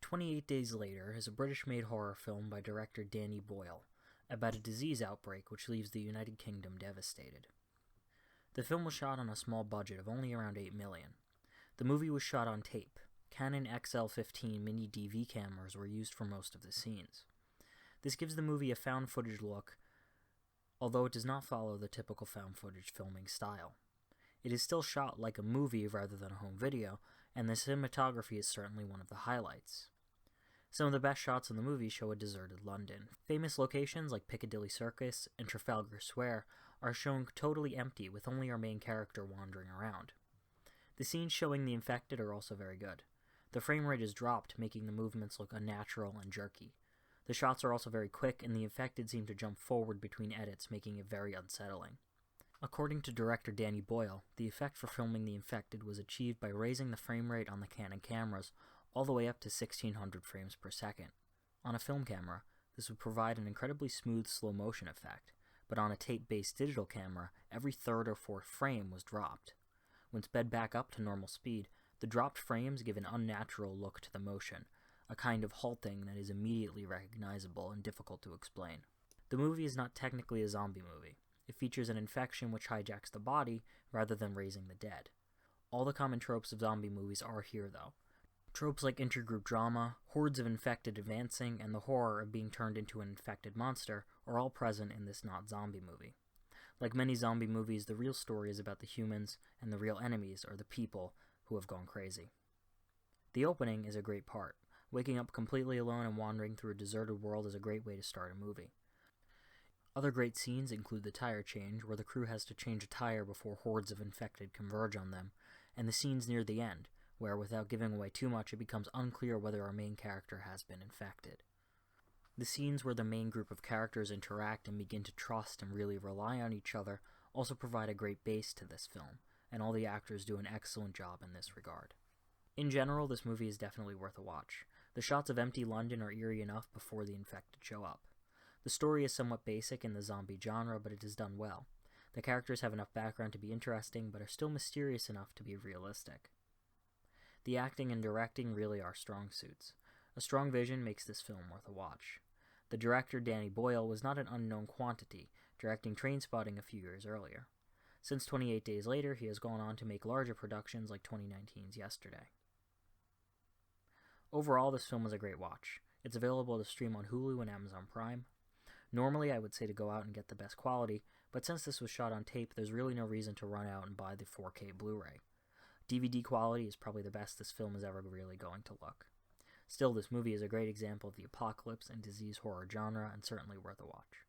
28 Days Later is a British-made horror film by director Danny Boyle about a disease outbreak which leaves the United Kingdom devastated. The film was shot on a small budget of only around $8 million. The movie was shot on tape. Canon XL15 mini DV cameras were used for most of the scenes. This gives the movie a found footage look, although it does not follow the typical found footage filming style. It is still shot like a movie rather than a home video, and the cinematography is certainly one of the highlights. Some of the best shots in the movie show a deserted London. Famous locations like Piccadilly Circus and Trafalgar Square are shown totally empty, with only our main character wandering around. The scenes showing the infected are also very good. The frame rate is dropped, making the movements look unnatural and jerky. The shots are also very quick, and the infected seem to jump forward between edits, making it very unsettling. According to director Danny Boyle, the effect for filming the infected was achieved by raising the frame rate on the Canon cameras all the way up to 1600 frames per second. On a film camera, this would provide an incredibly smooth slow motion effect, but on a tape-based digital camera, every third or fourth frame was dropped. When sped back up to normal speed, the dropped frames give an unnatural look to the motion, a kind of halting that is immediately recognizable and difficult to explain. The movie is not technically a zombie movie. It features an infection which hijacks the body rather than raising the dead. All the common tropes of zombie movies are here, though. Tropes like intergroup drama, hordes of infected advancing, and the horror of being turned into an infected monster are all present in this not-zombie movie. Like many zombie movies, the real story is about the humans, and the real enemies are the people who have gone crazy. The opening is a great part. Waking up completely alone and wandering through a deserted world is a great way to start a movie. Other great scenes include the tire change, where the crew has to change a tire before hordes of infected converge on them, and the scenes near the end, where, without giving away too much, it becomes unclear whether our main character has been infected. The scenes where the main group of characters interact and begin to trust and really rely on each other also provide a great base to this film, and all the actors do an excellent job in this regard. In general, this movie is definitely worth a watch. The shots of empty London are eerie enough before the infected show up. The story is somewhat basic in the zombie genre, but it is done well. The characters have enough background to be interesting, but are still mysterious enough to be realistic. The acting and directing really are strong suits. A strong vision makes this film worth a watch. The director, Danny Boyle, was not an unknown quantity, directing Trainspotting a few years earlier. Since 28 Days Later, he has gone on to make larger productions like 2019's Yesterday. Overall, this film is a great watch. It's available to stream on Hulu and Amazon Prime. Normally, I would say to go out and get the best quality, but since this was shot on tape, there's really no reason to run out and buy the 4K Blu-ray. DVD quality is probably the best this film is ever really going to look. Still, this movie is a great example of the apocalypse and disease horror genre, and certainly worth a watch.